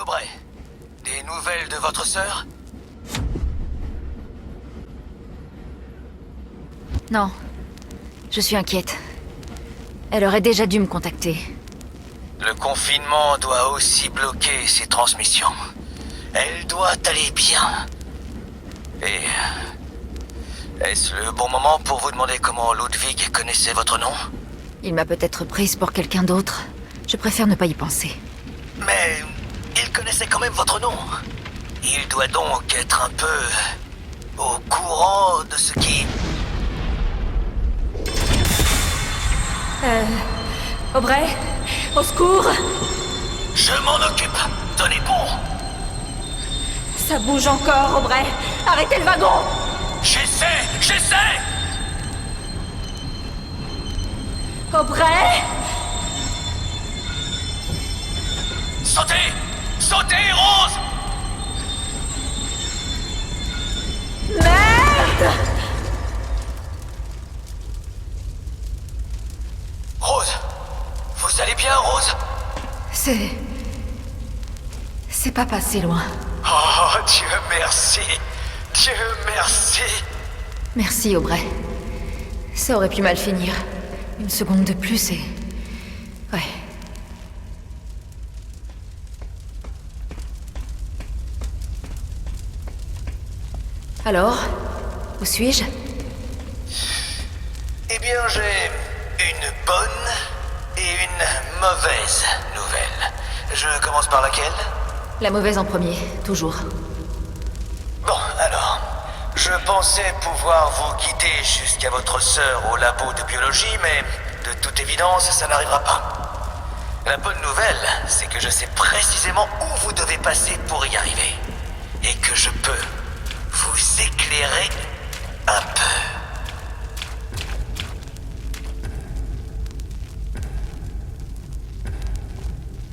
Aubrey. Des nouvelles de votre sœur? Non. Je suis inquiète. Elle aurait déjà dû me contacter. Le confinement doit aussi bloquer ses transmissions. Elle doit aller bien. Et... est-ce le bon moment pour vous demander comment Ludwig connaissait votre nom? Il m'a peut-être prise pour quelqu'un d'autre. Je préfère ne pas y penser. Mais... il connaissait quand même votre nom. Il doit donc être un peu... au courant de ce qui... Aubrey? Au secours! Je m'en occupe. Tenez bon. Ça bouge encore, Aubrey! Arrêtez le wagon! J'essaie. Aubrey! Sautez, Rose! Merde! Rose, vous allez bien, Rose? C'est pas passé loin. Oh, Dieu merci. Dieu merci. Merci, Aubrey. Ça aurait pu mal finir. Une seconde de plus et... ouais. Alors, où suis-je? Eh bien, j'ai une bonne et une mauvaise nouvelle. Je commence par laquelle? La mauvaise en premier, toujours. Bon, alors, je pensais pouvoir vous guider jusqu'à votre sœur au labo de biologie, mais de toute évidence, ça n'arrivera pas. La bonne nouvelle, c'est que je sais précisément où vous devez passer pour y arriver. Et que je peux vous éclairer un peu.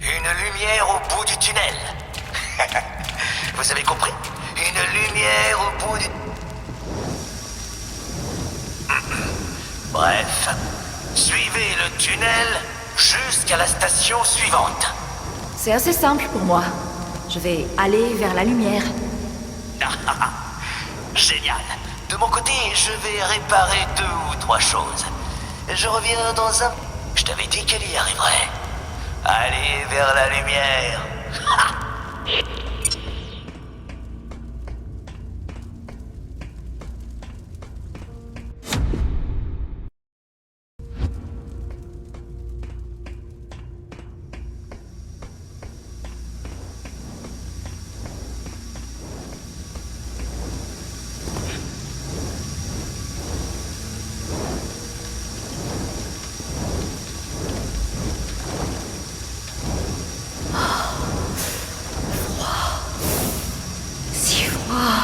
Une lumière au bout du tunnel. Vous avez compris? Une lumière au bout du... Bref, suivez le tunnel jusqu'à la station suivante. C'est assez simple pour moi. Je vais aller vers la lumière. Génial. De mon côté, je vais réparer 2 ou 3 choses. Je reviens dans un... Je t'avais dit qu'elle y arriverait. Allez vers la lumière. Si froid.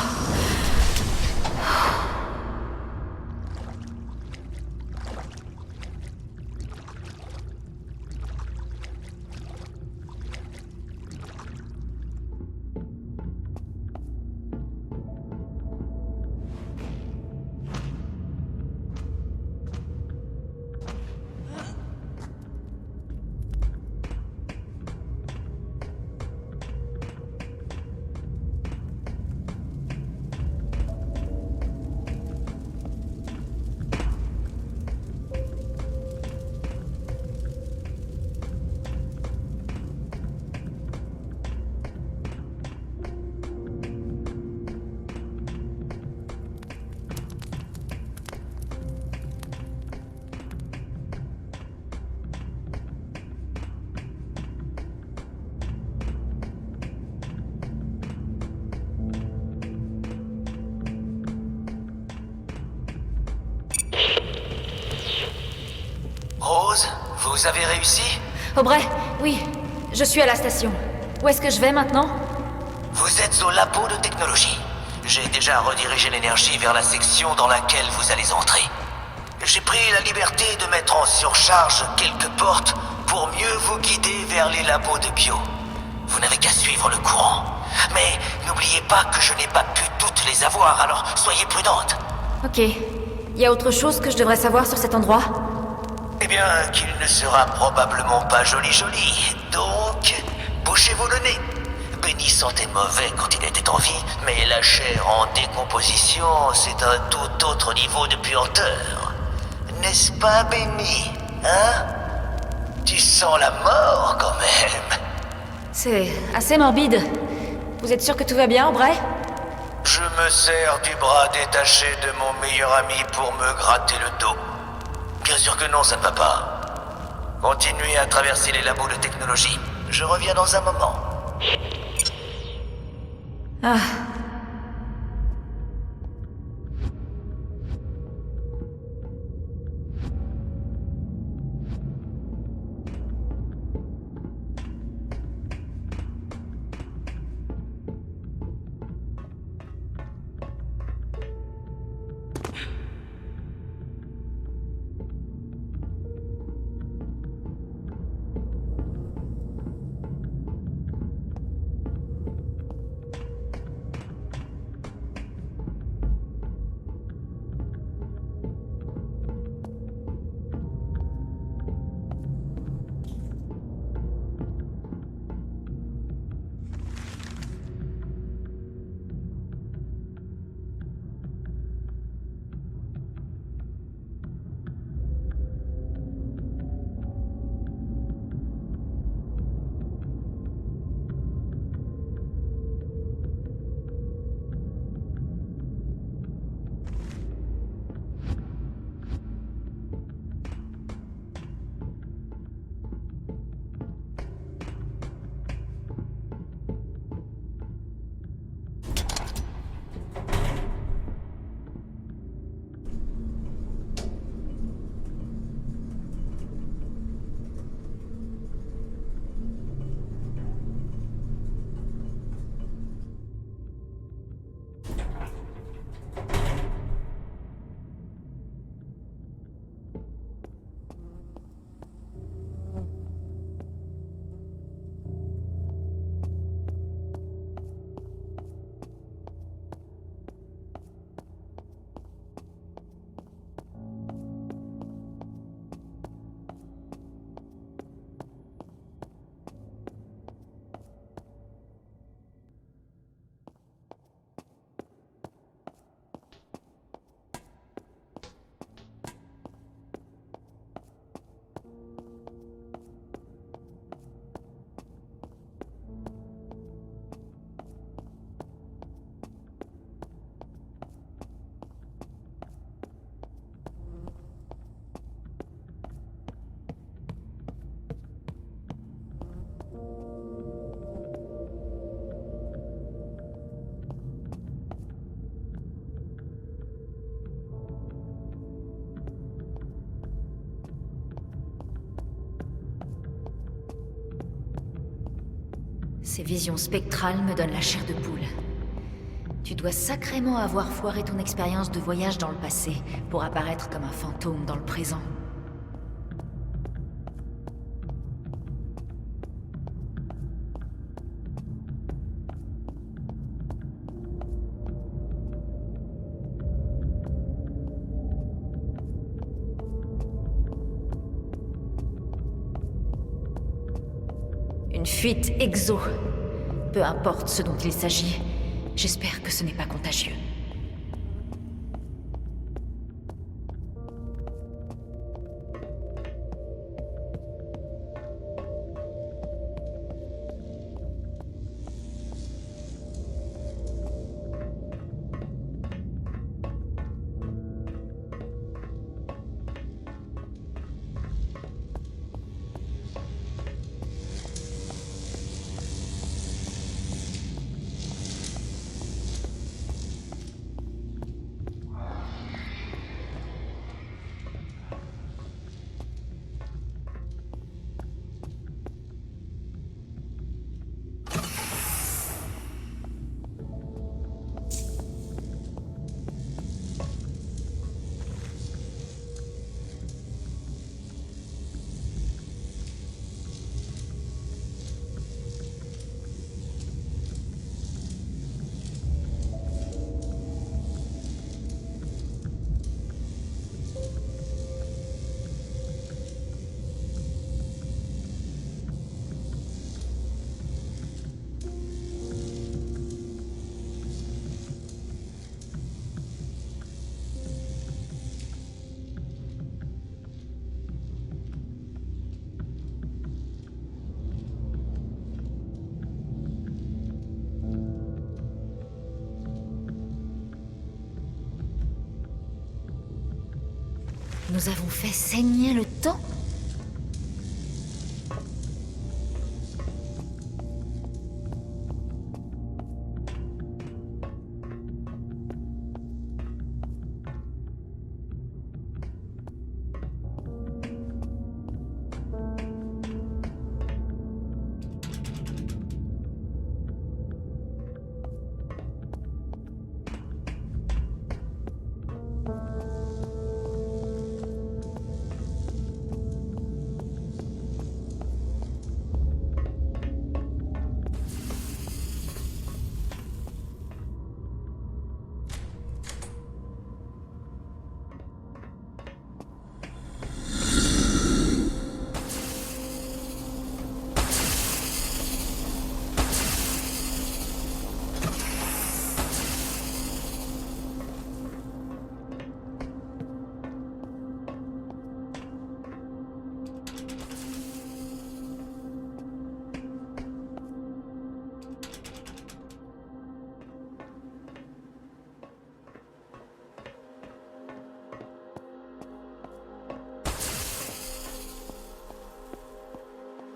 Rose, vous avez réussi? Aubrey, oui, je suis à la station. Où est-ce que je vais maintenant? Vous êtes au labo de technologie. J'ai déjà redirigé l'énergie vers la section dans laquelle vous allez entrer. J'ai pris la liberté de mettre en surcharge quelques portes pour mieux vous guider vers les labos de bio. Vous n'avez qu'à suivre le courant. Mais n'oubliez pas que je n'ai pas pu toutes les avoir, alors soyez prudente. Ok. Y a autre chose que je devrais savoir sur cet endroit? Eh bien, qu'il ne sera probablement pas joli. Donc, bouchez-vous le nez. Benny sentait mauvais quand il était en vie, mais la chair en décomposition, c'est un tout autre niveau de puanteur. N'est-ce pas, Benny? Hein? Tu sens la mort, quand même. C'est assez morbide. Vous êtes sûr que tout va bien, Aubrey? Je me sers du bras détaché de mon meilleur ami pour me gratter le dos. Bien sûr que non, ça ne va pas. Continuez à traverser les labos de technologie. Je reviens dans un moment. Ah. Ces visions spectrales me donnent la chair de poule. Tu dois sacrément avoir foiré ton expérience de voyage dans le passé pour apparaître comme un fantôme dans le présent. Une fuite exo. Peu importe ce dont il s'agit, j'espère que ce n'est pas contagieux. nous avons fait saigner le temps?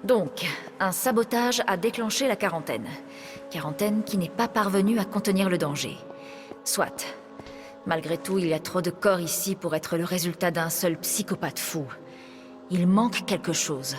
Donc, un sabotage a déclenché la quarantaine. Quarantaine qui n'est pas parvenue à contenir le danger. Soit. Malgré tout, il y a trop de corps ici pour être le résultat d'un seul psychopathe fou. Il manque quelque chose.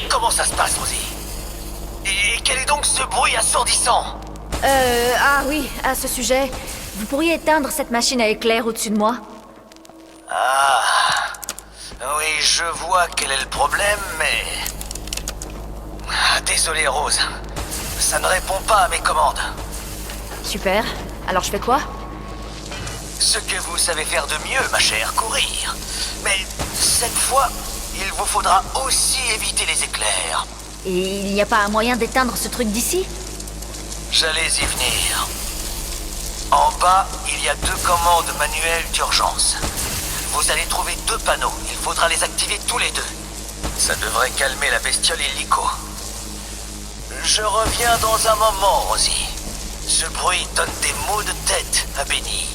Comment ça se passe, Rosie? Et quel est donc ce bruit assourdissant? Ah oui, à ce sujet, vous pourriez éteindre cette machine à éclairs au-dessus de moi? Ah... Oui, je vois quel est le problème, mais... Désolé, Rose. Ça ne répond pas à mes commandes. Super. Alors je fais quoi? Ce que vous savez faire de mieux, ma chère, courir. Mais cette fois, il vous faudra aussi éviter les éclairs. Et il n'y a pas un moyen d'éteindre ce truc d'ici? J'allais y venir. En bas, il y a 2 commandes manuelles d'urgence. Vous allez trouver 2 panneaux. Il faudra les activer tous les 2. Ça devrait calmer la bestiole illico. Je reviens dans un moment, Rosie. Ce bruit donne des maux de tête à Benny.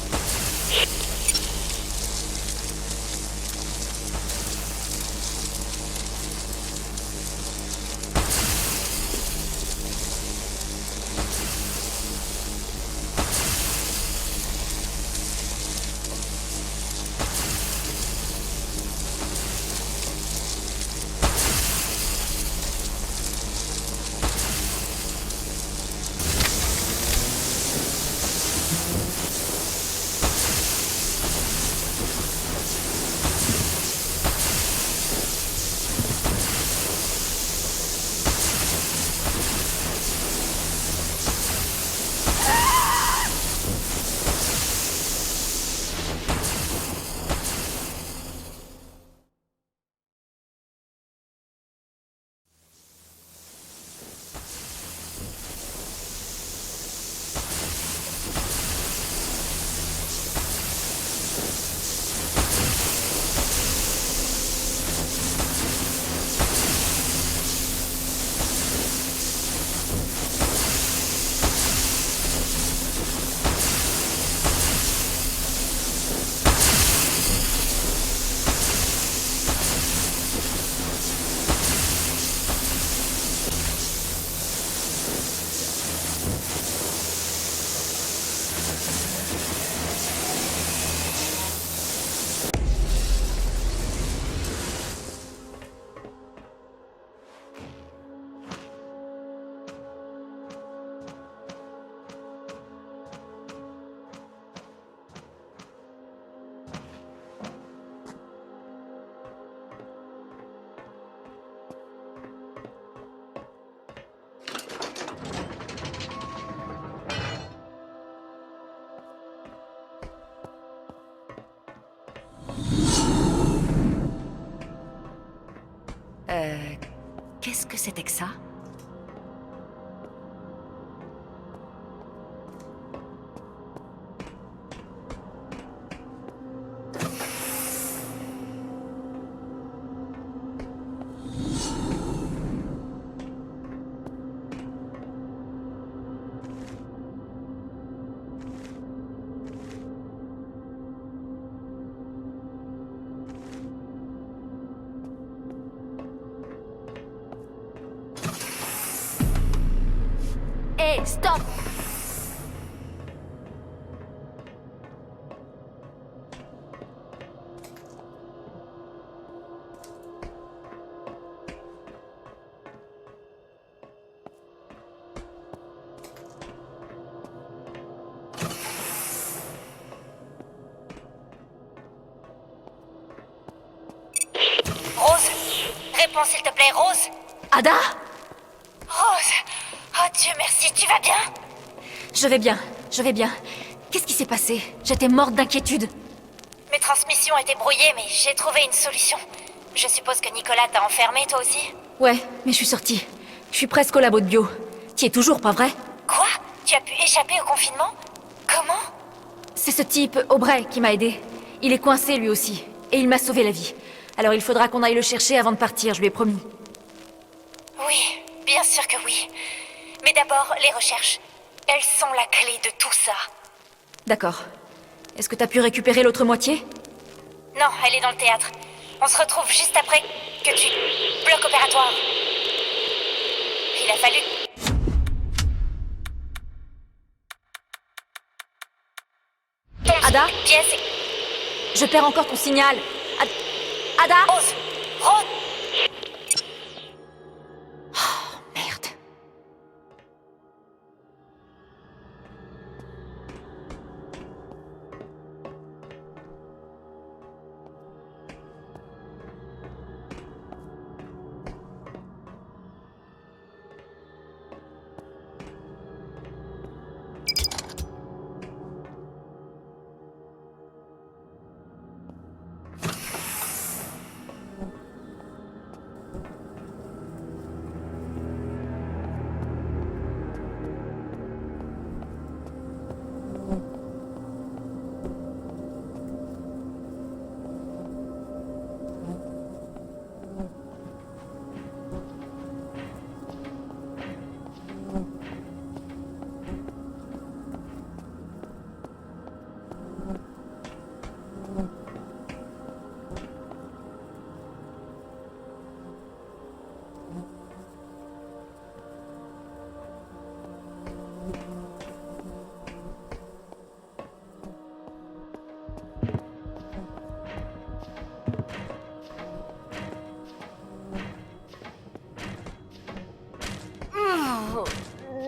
Qu'est-ce que c'était que ça? Hé, stop! Rose, réponds s'il te plaît, Rose. Ada? Rose, oh Dieu merci, tu vas bien? Je vais bien, je vais bien. Qu'est-ce qui s'est passé? J'étais morte d'inquiétude. Mes transmissions étaient brouillées, mais j'ai trouvé une solution. Je suppose que Nicolas t'a enfermé, toi aussi? Ouais, mais je suis sortie. Je suis presque au labo de bio. T'y es toujours, pas vrai? Quoi? Tu as pu échapper au confinement? Comment? C'est ce type, Aubrey, qui m'a aidé. Il est coincé lui aussi, et il m'a sauvé la vie. Alors il faudra qu'on aille le chercher avant de partir, je lui ai promis. Oui, bien sûr que oui. Mais d'abord, les recherches. Elles sont la clé de tout ça. D'accord. Est-ce que t'as pu récupérer l'autre moitié? Non, elle est dans le théâtre. On se retrouve juste après que tu... Bloc opératoire. Il a fallu... Ada? Pièce et... Je perds encore ton signal. Ada? Rose! Rose! Merde.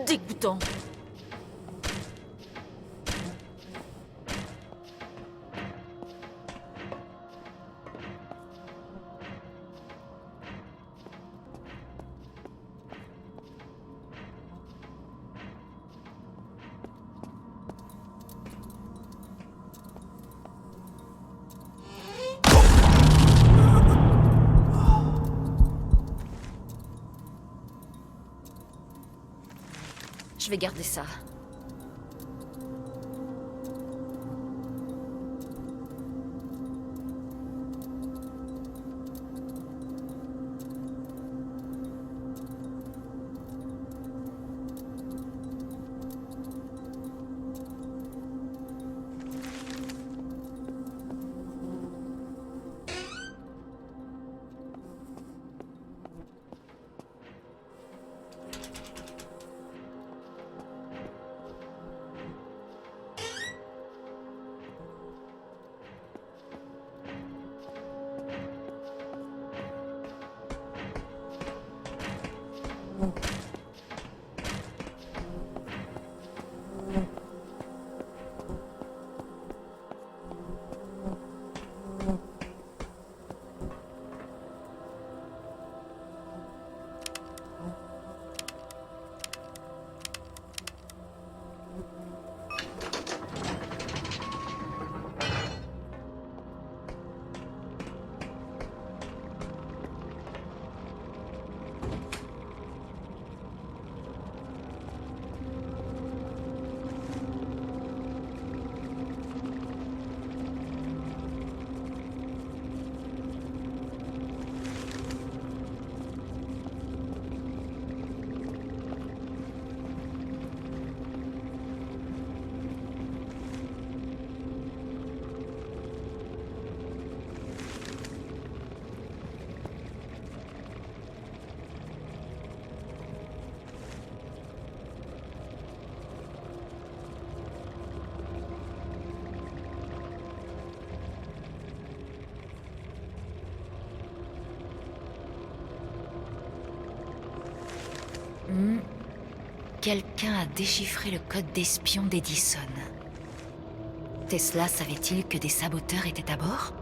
Dégoûtant. Je vais garder ça. quelqu'un a déchiffré le code d'espion d'Edison. Tesla savait-il que des saboteurs étaient à bord?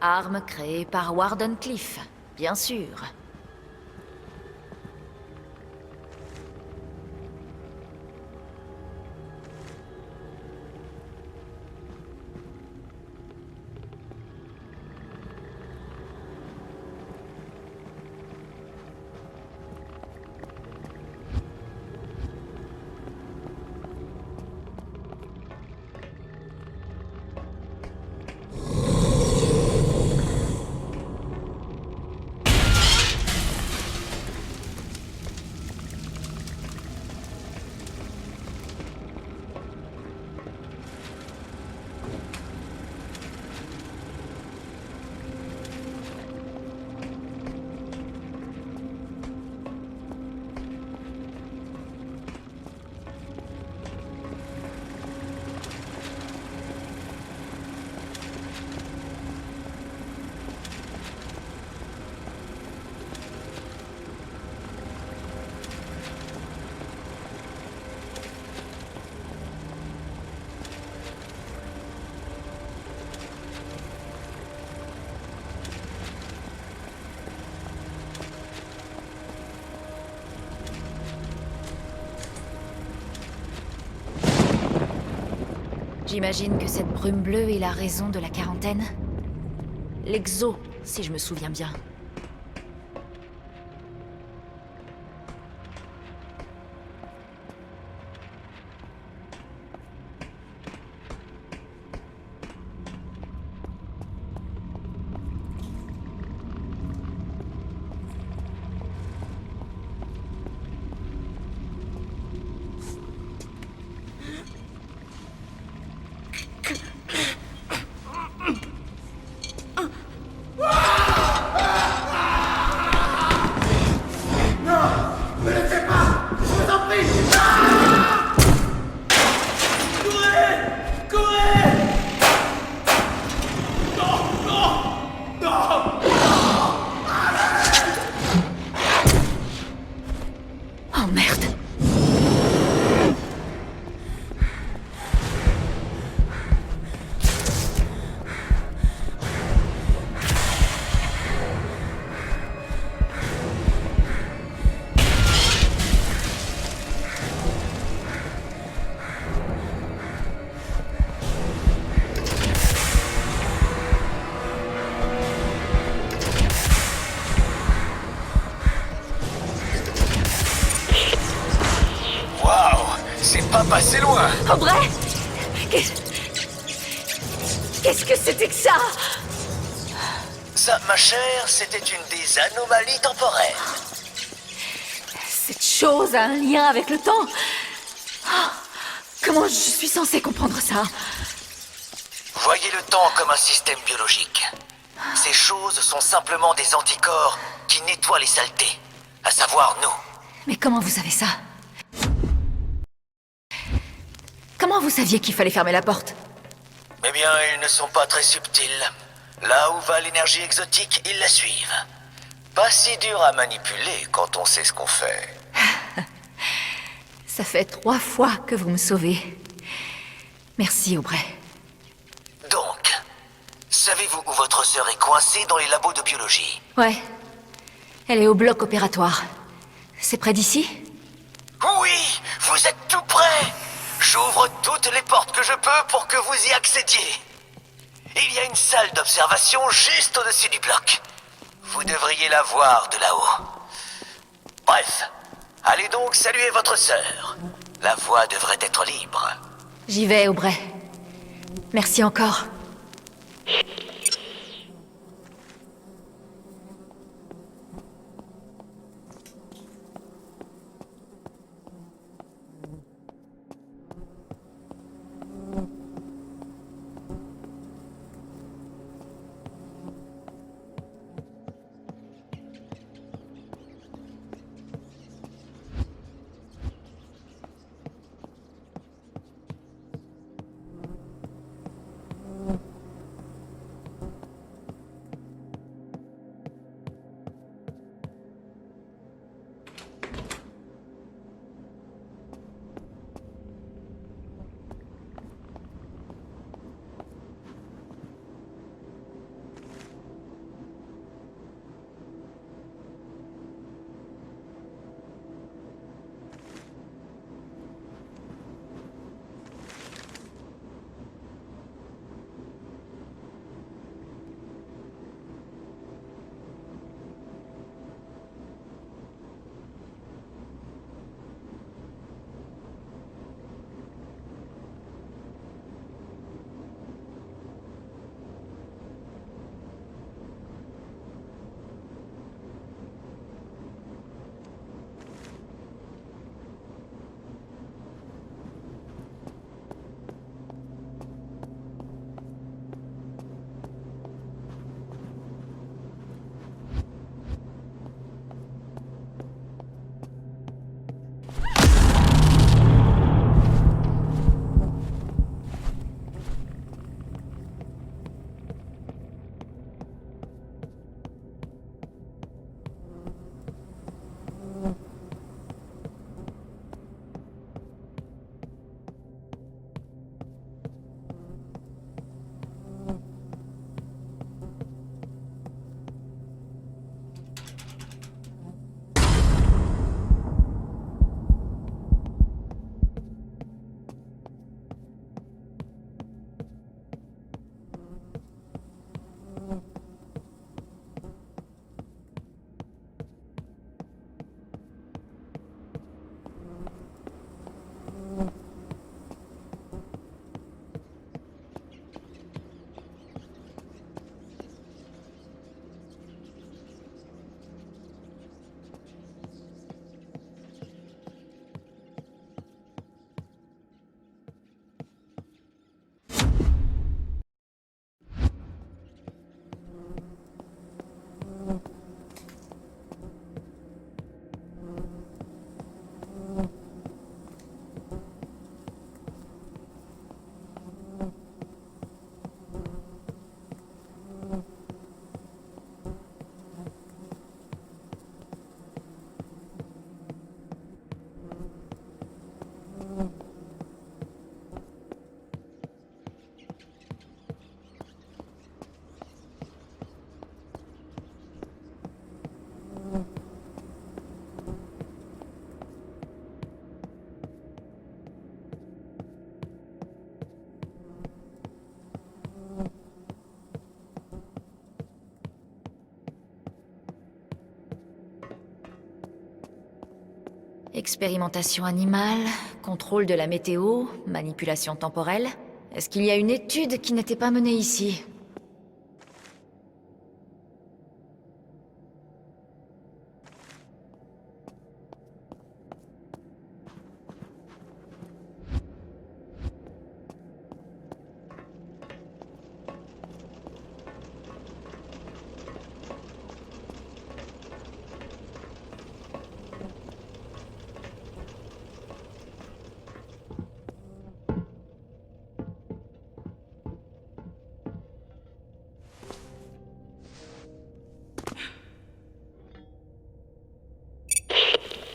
Arme créée par Wardenclyffe, bien sûr. J'imagine que cette brume bleue est la raison de la quarantaine. L'exo, si je me souviens bien. Oh merde! C'est pas passé loin. Aubrey! Qu'est-ce que c'était que ça? Ça, ma chère, c'était une des anomalies temporelles. Cette chose a un lien avec le temps? Oh, comment je suis censée comprendre ça? Voyez le temps comme un système biologique. Ces choses sont simplement des anticorps qui nettoient les saletés, à savoir nous. Mais comment vous savez ça? Comment vous saviez qu'il fallait fermer la porte? Eh bien, ils ne sont pas très subtils. Là où va l'énergie exotique, ils la suivent. Pas si dur à manipuler quand on sait ce qu'on fait. Ça fait 3 fois que vous me sauvez. Merci, Aubrey. Donc, savez-vous où votre sœur est coincée dans les labos de biologie? Ouais. Elle est au bloc opératoire. C'est près d'ici? Oui, vous êtes tout près. J'ouvre toutes les portes que je peux pour que vous y accédiez. Il y a une salle d'observation juste au-dessus du bloc. Vous devriez la voir de là-haut. Bref, allez donc saluer votre sœur. La voie devrait être libre. J'y vais, Aubrey. Merci encore. Expérimentation animale, contrôle de la météo, manipulation temporelle. Est-ce qu'il y a une étude qui n'était pas menée ici?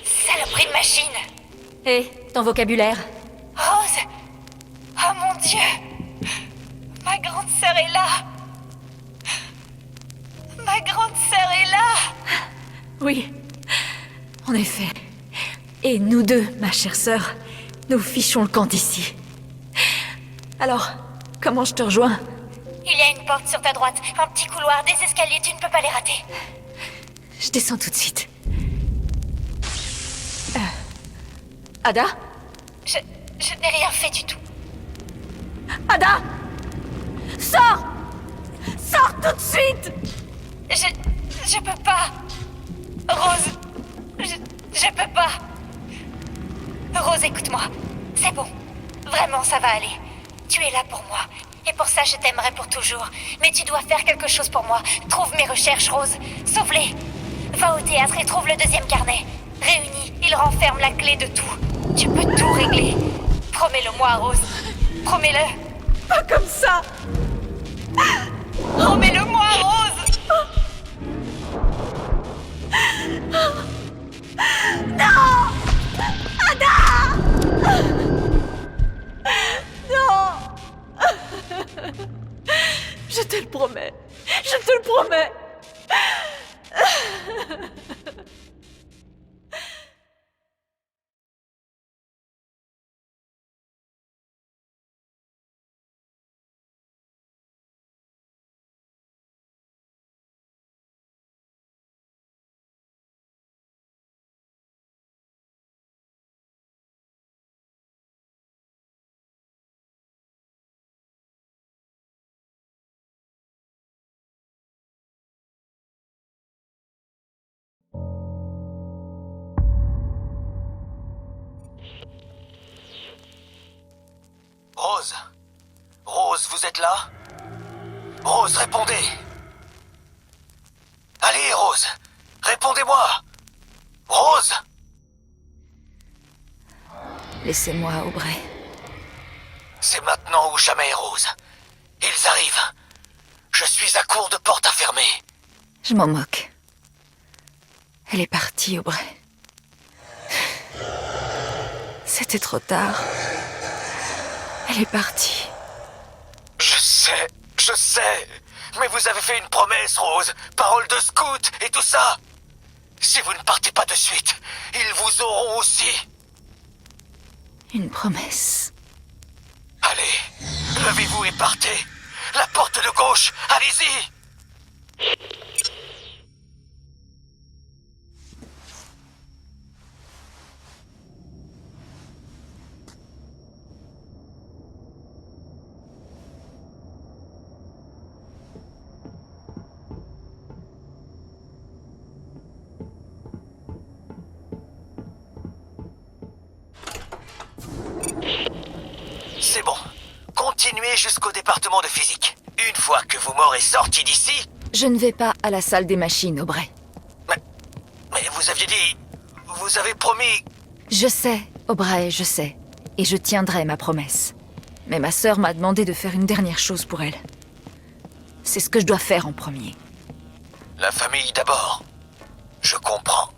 Saloperie de machine! Hé, ton vocabulaire. Rose! Oh mon Dieu! Ma grande sœur est là! Ma grande sœur est là! Oui, en effet. Et nous deux, ma chère sœur, nous fichons le camp d'ici. Alors, comment je te rejoins? Il y a une porte sur ta droite, un petit couloir, des escaliers, tu ne peux pas les rater. Je descends tout de suite. Ada? Je n'ai rien fait du tout. Ada! Sors! Sors tout de suite! Je peux pas. Rose, je peux pas. Rose, écoute-moi. C'est bon. Vraiment, ça va aller. Tu es là pour moi. Et pour ça, je t'aimerai pour toujours. Mais tu dois faire quelque chose pour moi. Trouve mes recherches, Rose. Sauve-les. Va au théâtre et trouve le deuxième carnet. Réunis, il renferme la clé de tout. Tu peux tout régler. Promets-le-moi, Rose. Promets-le. Pas comme ça! Promets-le-moi, Rose. Non! Ada! Non! Je te le promets. Je te le promets. Rose? Rose, vous êtes là? Rose, répondez! Allez, Rose! Répondez-moi! Rose! Laissez-moi, Aubrey. C'est maintenant ou jamais, Rose. Ils arrivent. Je suis à court de porte à fermer. Je m'en moque. Elle est partie, Aubrey. C'était trop tard. Elle est partie. Je sais. Mais vous avez fait une promesse, Rose. Parole de scout et tout ça. Si vous ne partez pas de suite, ils vous auront aussi. Une promesse. Allez, levez-vous et partez. La porte de gauche, allez-y. C'est bon. Continuez jusqu'au département de physique. Une fois que vous m'aurez sorti d'ici... Je ne vais pas à la salle des machines, Aubrey. Mais vous aviez dit... Vous avez promis... Je sais, Aubrey, je sais. Et je tiendrai ma promesse. Mais ma sœur m'a demandé de faire une dernière chose pour elle. C'est ce que je dois faire en premier. La famille d'abord. Je comprends.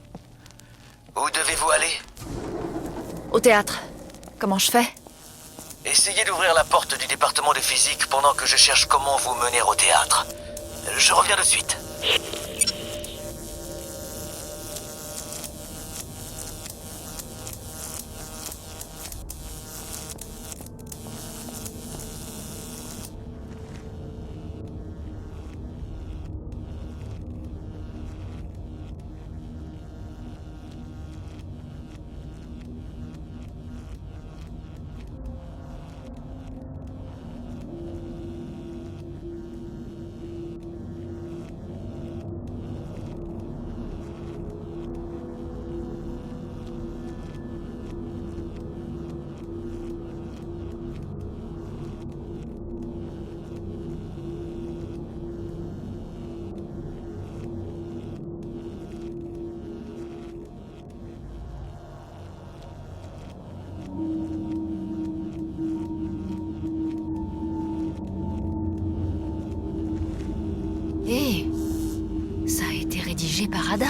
Où devez-vous aller? Au théâtre. Comment je fais? Essayez d'ouvrir la porte du département de physique pendant que je cherche comment vous mener au théâtre. Je reviens de suite. Hé, ça a été rédigé par Ada.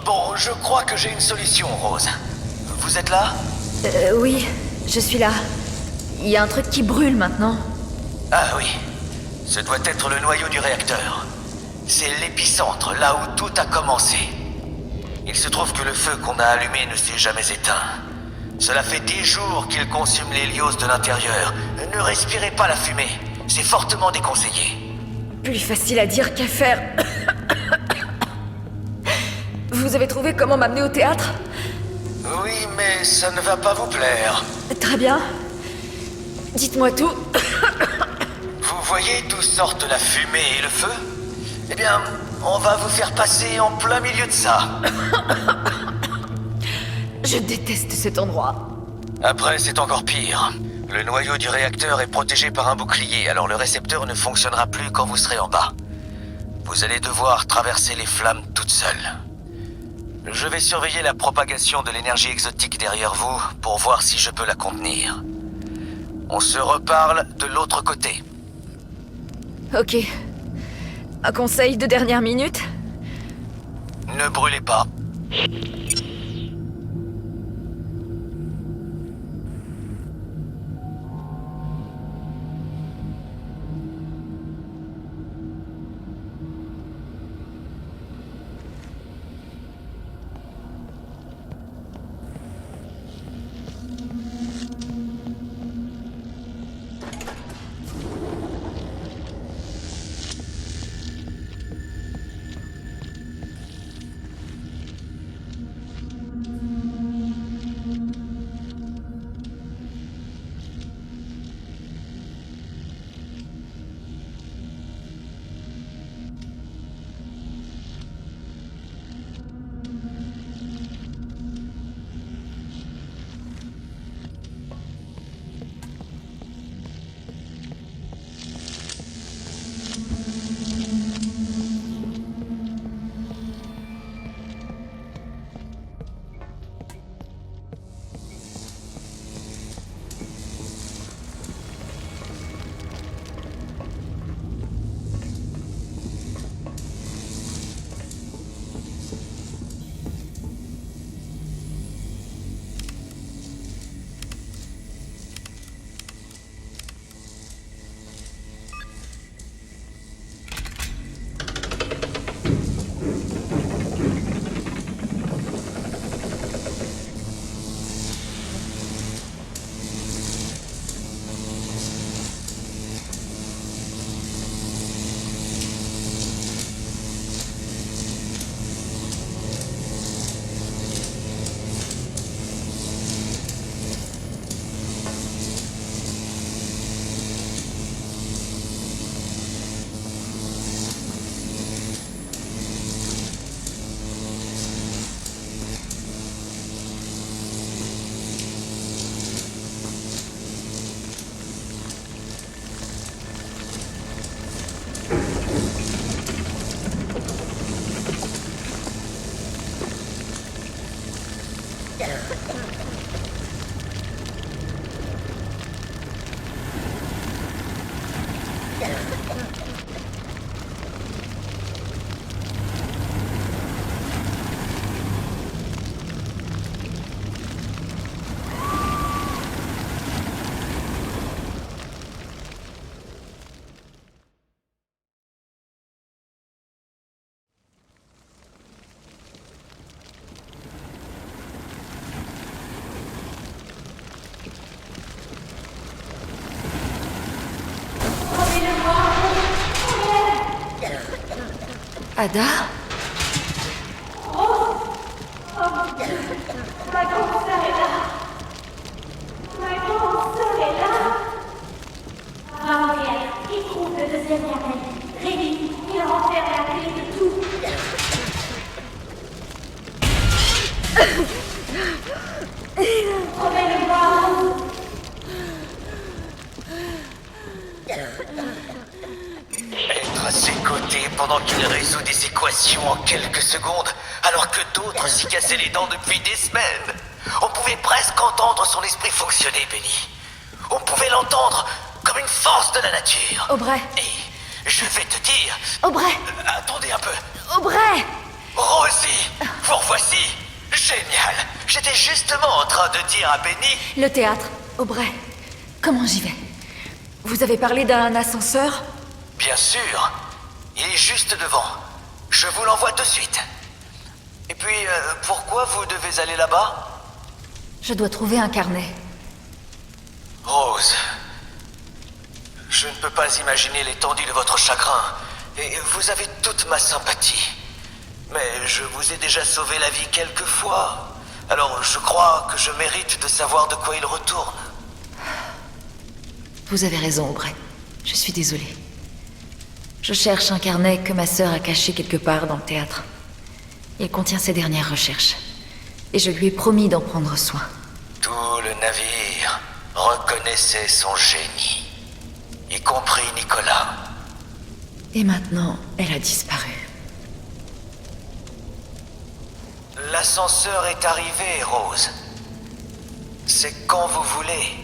Bon, je crois que j'ai une solution, Rose. Vous êtes là? Oui, je suis là. Il y a un truc qui brûle maintenant. Ah oui, ce doit être le noyau du réacteur. C'est l'épicentre, là où tout a commencé. Il se trouve que le feu qu'on a allumé ne s'est jamais éteint. Cela fait 10 jours qu'il consume l'hélios de l'intérieur. Ne respirez pas la fumée, c'est fortement déconseillé. Plus facile à dire qu'à faire. Vous avez trouvé comment m'amener au théâtre? Oui, mais ça ne va pas vous plaire. Très bien. Dites-moi tout. Vous voyez d'où sortent la fumée et le feu? Eh bien, on va vous faire passer en plein milieu de ça. Je déteste cet endroit. Après, c'est encore pire. Le noyau du réacteur est protégé par un bouclier, alors le récepteur ne fonctionnera plus quand vous serez en bas. Vous allez devoir traverser les flammes toute seule. Je vais surveiller la propagation de l'énergie exotique derrière vous pour voir si je peux la contenir. On se reparle de l'autre côté. Ok. Un conseil de dernière minute? Ne brûlez pas. Ada? Ma grande sœur est là. Ma grande sœur est là. Va en guerre. Il trouve le deuxième remède. Rémi, il renferme la clé de tout. Promets-le-moi. Être à ses côtés pendant qu'il résout des équations en quelques secondes, alors que d'autres s'y cassaient les dents depuis des semaines. On pouvait presque entendre son esprit fonctionner, Benny. On pouvait l'entendre comme une force de la nature. Aubrey. Et je vais te dire... Aubrey. Attendez un peu. Aubrey. Rosie, vous revoici. Génial. J'étais justement en train de dire à Benny... Le théâtre. Aubrey. Comment j'y vais? Vous avez parlé d'un ascenseur? Bien sûr. Il est juste devant. Je vous l'envoie de suite. Et puis, pourquoi vous devez aller là-bas? Je dois trouver un carnet. Rose, je ne peux pas imaginer l'étendue de votre chagrin, et vous avez toute ma sympathie. Mais je vous ai déjà sauvé la vie quelques fois, alors je crois que je mérite de savoir de quoi il retourne. Vous avez raison, Aubrey. Je suis désolée. Je cherche un carnet que ma sœur a caché quelque part dans le théâtre. Il contient ses dernières recherches. Et je lui ai promis d'en prendre soin. Tout le navire reconnaissait son génie, y compris Nicolas. Et maintenant, elle a disparu. L'ascenseur est arrivé, Rose. C'est quand vous voulez.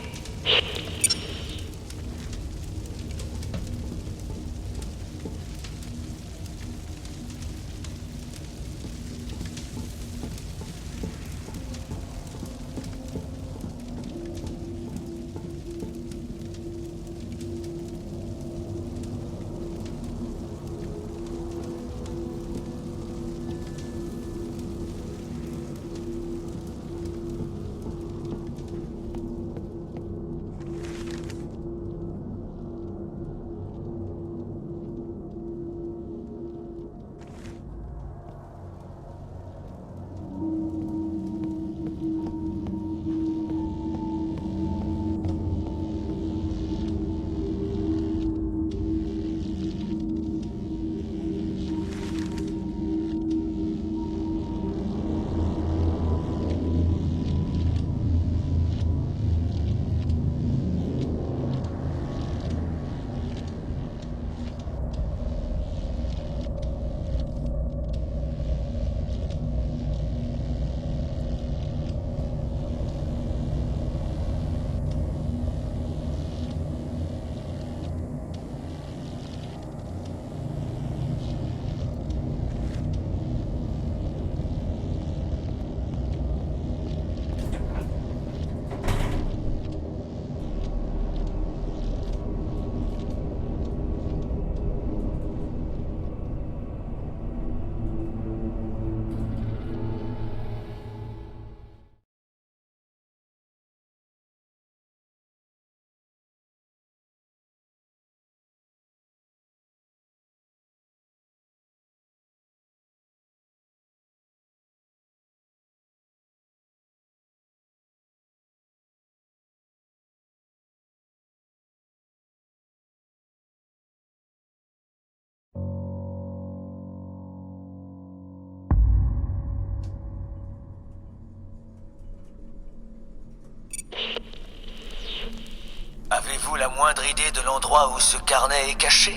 Avez-vous la moindre idée de l'endroit où ce carnet est caché?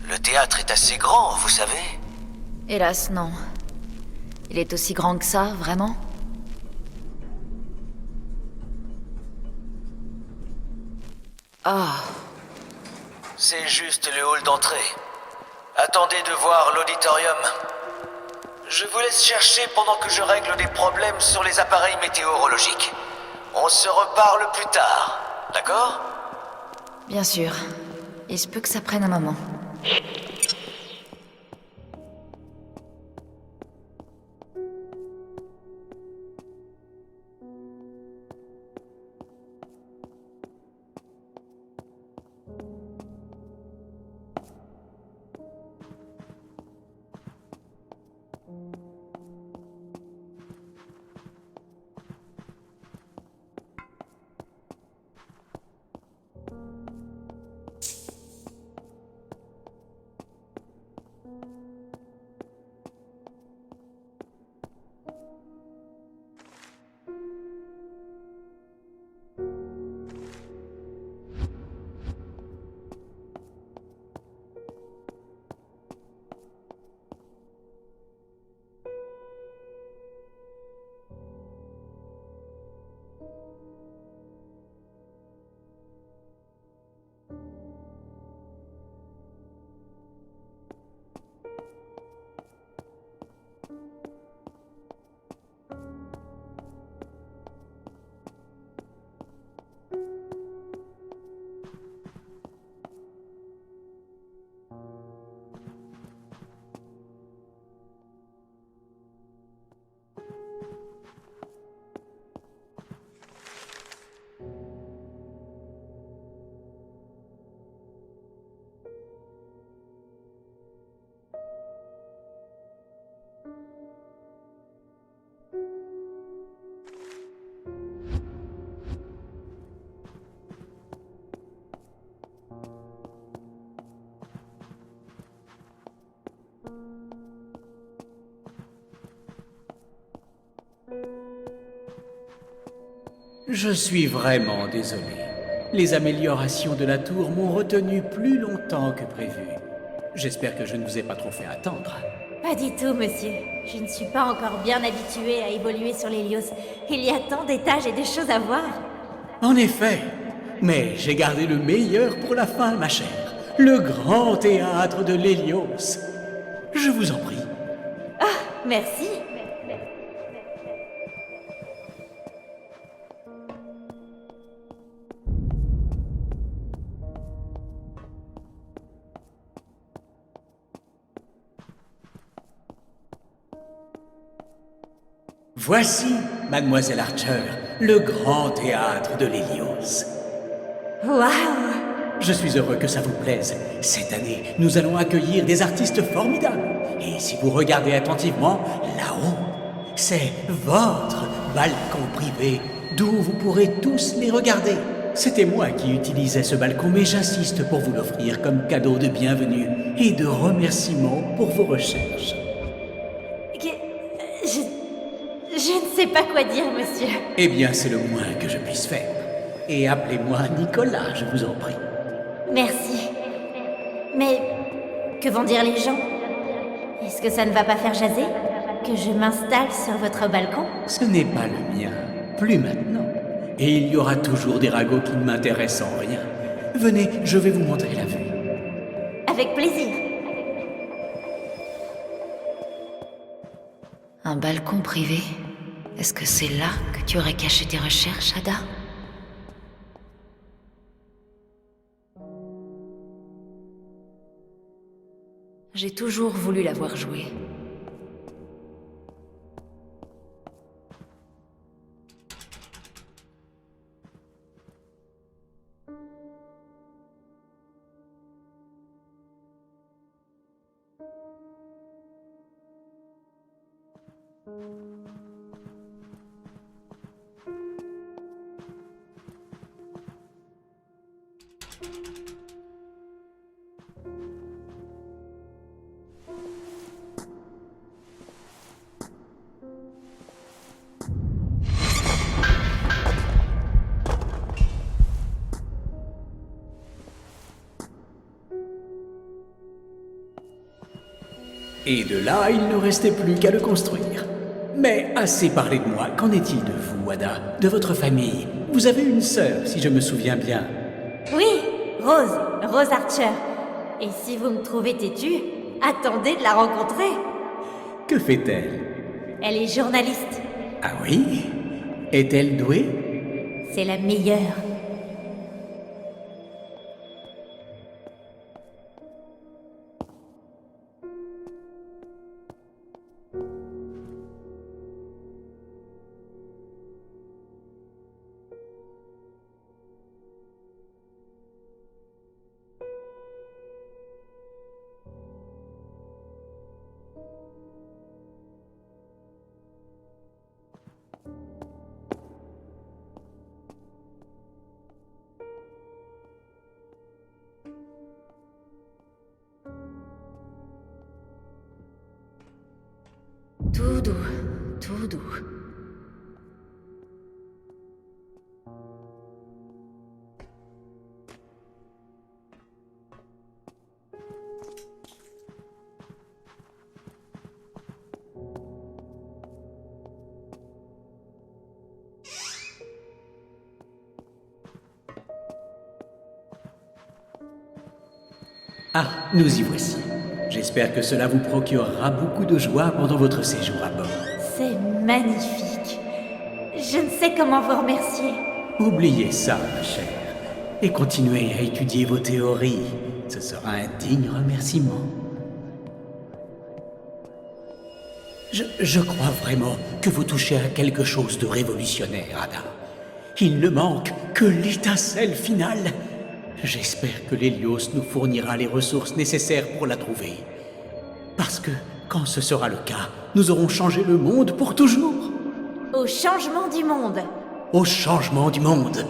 Le théâtre est assez grand, vous savez. Hélas, non. Il est aussi grand que ça, vraiment? Ah, C'est juste le hall d'entrée. Attendez de voir l'auditorium. Je vous laisse chercher pendant que je règle des problèmes sur les appareils météorologiques. On se reparle plus tard, d'accord? bien sûr. Il se peut que ça prenne un moment. Je suis vraiment désolé. Les améliorations de la tour m'ont retenu plus longtemps que prévu. J'espère que je ne vous ai pas trop fait attendre. Pas du tout, monsieur. Je ne suis pas encore bien habituée à évoluer sur l'Hélios. Il y a tant d'étages et de choses à voir. En effet, mais j'ai gardé le meilleur pour la fin, ma chère. Le grand théâtre de l'Hélios. Je vous en prie. Merci. Voici, mademoiselle Archer, le grand théâtre de l'Hélios. Waouh! Je suis heureux que ça vous plaise. Cette année, nous allons accueillir des artistes formidables. Et si vous regardez attentivement, là-haut, c'est votre balcon privé, d'où vous pourrez tous les regarder. C'était moi qui utilisais ce balcon, mais j'insiste pour vous l'offrir comme cadeau de bienvenue et de remerciement pour vos recherches. Je ne sais pas quoi dire, monsieur. Eh bien, c'est le moins que je puisse faire. Et appelez-moi Nicolas, je vous en prie. Merci. Mais que vont dire les gens? Est-ce que ça ne va pas faire jaser? Que je m'installe sur votre balcon? Ce n'est pas le mien, plus maintenant. Et il y aura toujours des ragots qui ne m'intéressent en rien. Venez, je vais vous montrer la vue. Avec plaisir. Un balcon privé? Est-ce que c'est là que tu aurais caché tes recherches, Ada? J'ai toujours voulu la voir jouer. Et de là, il ne restait plus qu'à le construire. Mais assez parlé de moi, qu'en est-il de vous, Ada? De votre famille? Vous avez une sœur, si je me souviens bien. Oui, Rose Archer. Et si vous me trouvez têtue, attendez de la rencontrer. Que fait-elle? Elle est journaliste. Ah oui? Est-elle douée? C'est la meilleure. Tout doux, tout doux. Ah, nous y voici. J'espère que cela vous procurera beaucoup de joie pendant votre séjour à bord. C'est magnifique. Je ne sais comment vous remercier. Oubliez ça, ma chère, et continuez à étudier vos théories. Ce sera un digne remerciement. Je crois vraiment que vous touchez à quelque chose de révolutionnaire, Ada. Il ne manque que l'étincelle finale. J'espère que l'Hélios nous fournira les ressources nécessaires pour la trouver. Parce que, quand ce sera le cas, nous aurons changé le monde pour toujours. Au changement du monde. Au changement du monde.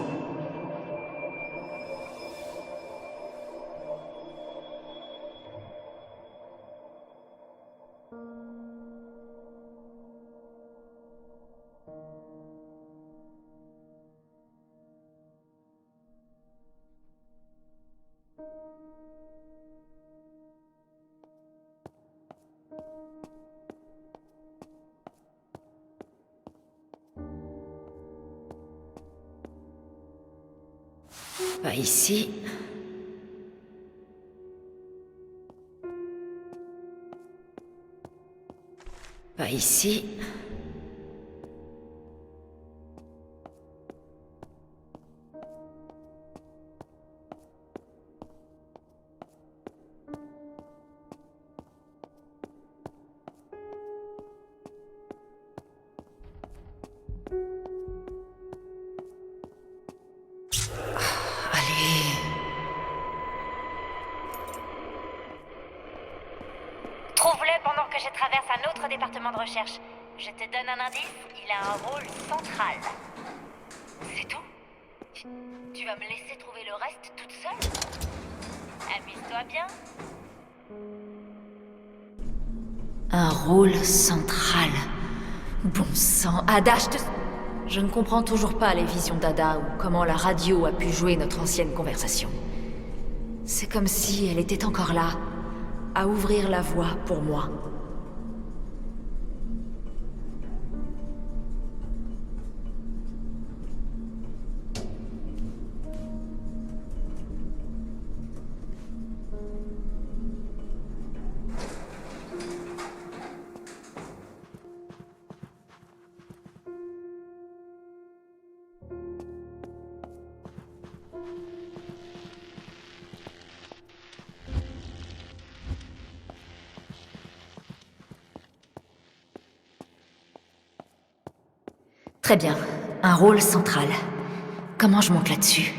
Pas ici. Pas ici. Allez. Trouve-le pendant que je traverse un autre département de recherche. Je te donne un indice, il a un rôle central. C'est tout? Tu vas me laisser trouver le reste toute seule? Amuse-toi bien. Un rôle central. Bon sang, Ada, je ne comprends toujours pas les visions d'Ada ou comment la radio a pu jouer notre ancienne conversation. C'est comme si elle était encore là, à ouvrir la voie pour moi. Très bien. Un rôle central. Comment je monte là-dessus?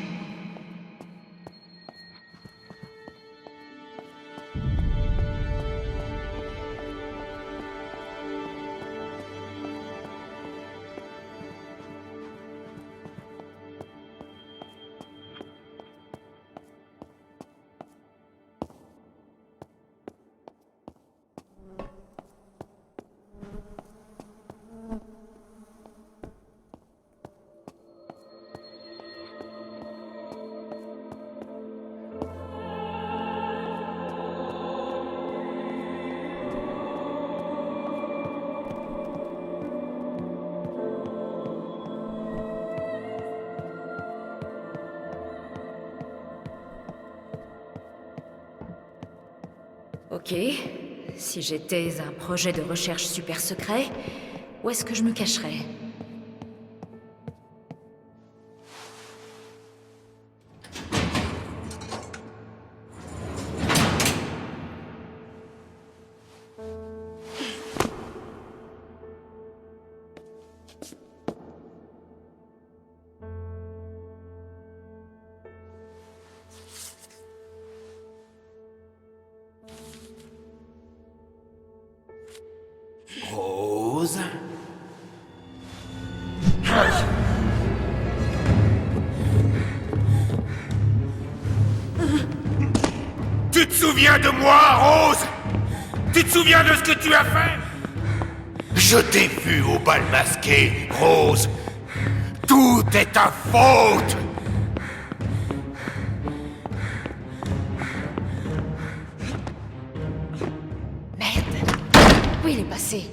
Ok. Si j'étais un projet de recherche super secret, où est-ce que je me cacherais? Rose. Tu te souviens de moi, Rose? Tu te souviens de ce que tu as fait? Je t'ai vu au bal masqué, Rose. Tout est ta faute. Merde! Où il est passé?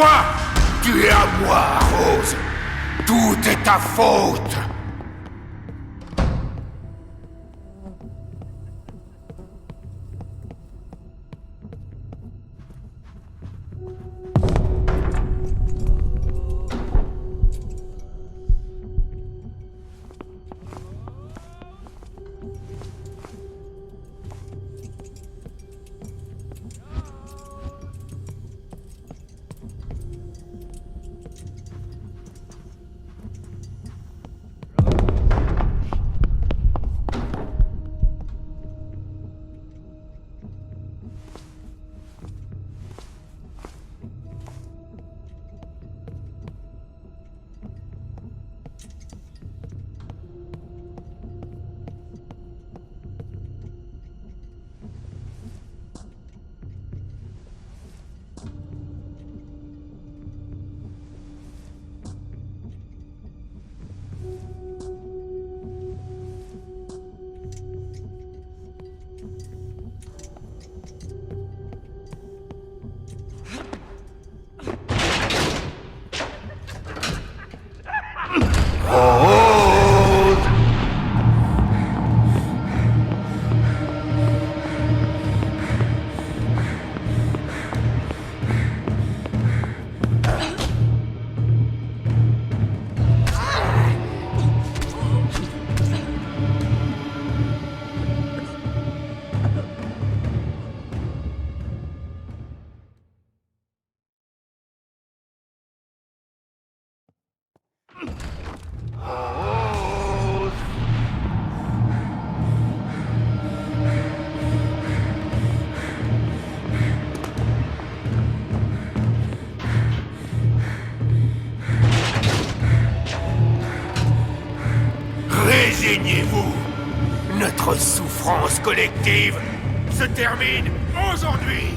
Toi, tu es à moi, Rose. Tout est ta faute. Résignez-vous. Notre souffrance collective se termine aujourd'hui.